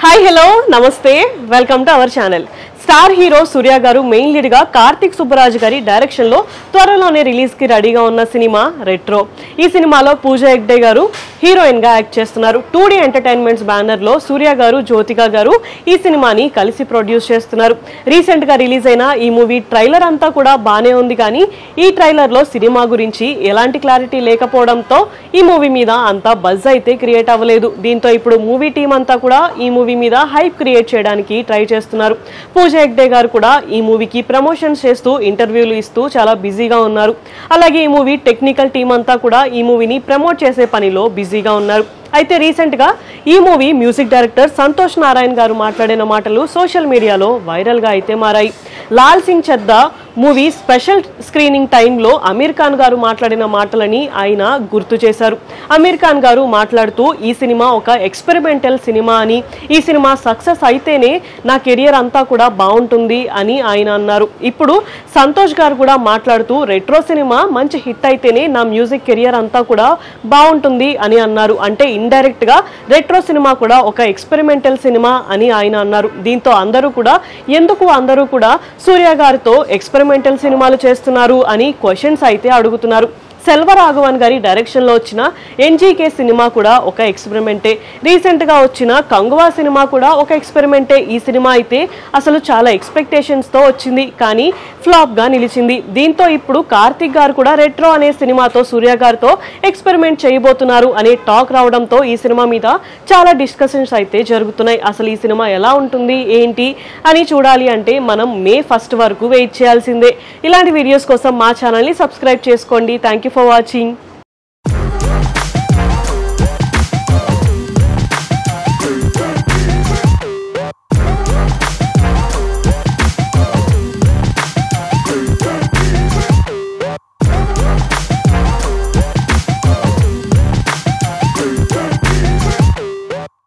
Hi hello నమస్తే welcome to our channel. Star hero Suriya garu main lead గా కార్తిక్ సుబ్బరాజు గారి direction లో త్వరలోనే రిలీజ్ కి రెడీగా ఉన్న సినిమా రెట్రో. ఈ సినిమాలో పూజా హెగ్డే గారు హీరోయిన్ గా యాక్ట్ చేస్తున్నారు. 2D ఎంటర్టైన్మెంట్స్ బ్యానర్ లో సూర్య గారు జ్యోతిక గారు ఈ సినిమాని కలిసి ప్రొడ్యూస్ చేస్తున్నారు. రీసెంట్ గా రిలీజ్ అయిన ఈ మూవీ ట్రైలర్ అంతా కూడా బానే ఉంది, కానీ ఈ ట్రైలర్ లో సినిమా గురించి ఎలాంటి క్లారిటీ లేకపోవడంతో ఈ మూవీ మీద అంతా బజ్ అయితే క్రియేట్ అవ్వలేదు. దీంతో ఇప్పుడు మూవీ టీం అంతా కూడా ఈ మూవీ మీద హైప్ క్రియేట్ చేయడానికి ట్రై చేస్తున్నారు. పూజా హెగ్డే గారు కూడా ఈ మూవీకి ప్రమోషన్స్ చేస్తూ ఇంటర్వ్యూలు ఇస్తూ చాలా బిజీగా ఉన్నారు. అలాగే ఈ మూవీ టెక్నికల్ టీం అంతా కూడా ఈ మూవీని ప్రమోట్ చేసే పనిలో బిజీగా ఉన్నారు. అయితే రీసెంట్ గా ఈ movie music director Santosh Narayan గారు మాట్లాడిన మాటలు సోషల్ మీడియాలో వైరల్ గా అయితే మారాయి. Lal Singh Chadha movie special screening టైంలో అమీర్ ఖాన్ గారు మాట్లాడిన మాటలని ఆయన గుర్తు చేశారు. అమీర్ ఖాన్ గారు మాట్లాడుతూ ఈ సినిమా ఒక ఎక్స్పెరిమెంటల్ సినిమా అని, ఈ సినిమా సక్సెస్ అయితేనే నా కెరియర్ అంతా కూడా బాగుంటుంది అని ఆయన అన్నారు. ఇప్పుడు సంతోష్ గారు కూడా మాట్లాడుతూ రెట్రో సినిమా మంచి హిట్ అయితేనే నా మ్యూజిక్ కెరియర్ అంతా కూడా బాగుంటుంది అని అన్నారు. అంటే ఇండైరెక్ట్ గా రెట్రో సినిమా కూడా ఒక ఎక్స్పెరిమెంటల్ సినిమా అని ఆయన అన్నారు. దీంతో అందరూ కూడా సూర్య గారితో ఎక్స్పెరిమెంటల్ సినిమాలు చేస్తున్నారు అని క్వశ్చన్స్ అయితే అడుగుతున్నారు. సెల్వరాఘవన్ గారి డైరెక్షన్ లో వచ్చిన ఎన్జీకే సినిమా కూడా ఒక ఎక్స్పెరిమెంటే. రీసెంట్ గా వచ్చిన కంగువా సినిమా కూడా ఒక ఎక్స్పెరిమెంటే. ఈ సినిమా అయితే అసలు చాలా ఎక్స్పెక్టేషన్స్ తో వచ్చింది, కానీ ఫ్లాప్ గా నిలిచింది. దీంతో ఇప్పుడు కార్తిక్ గారు కూడా రెట్రో అనే సినిమాతో సూర్య గారితో ఎక్స్పెరిమెంట్ చేయబోతున్నారు అనే టాక్ రావడంతో ఈ సినిమా మీద చాలా డిస్కషన్స్ అయితే జరుగుతున్నాయి. అసలు ఈ సినిమా ఎలా ఉంటుంది ఏంటి అని చూడాలి అంటే మనం May 1 వరకు వెయిట్ చేయాల్సిందే. ఇలాంటి వీడియోస్ కోసం మా ఛానల్ ని సబ్స్క్రైబ్ చేసుకోండి. Thank you for watching.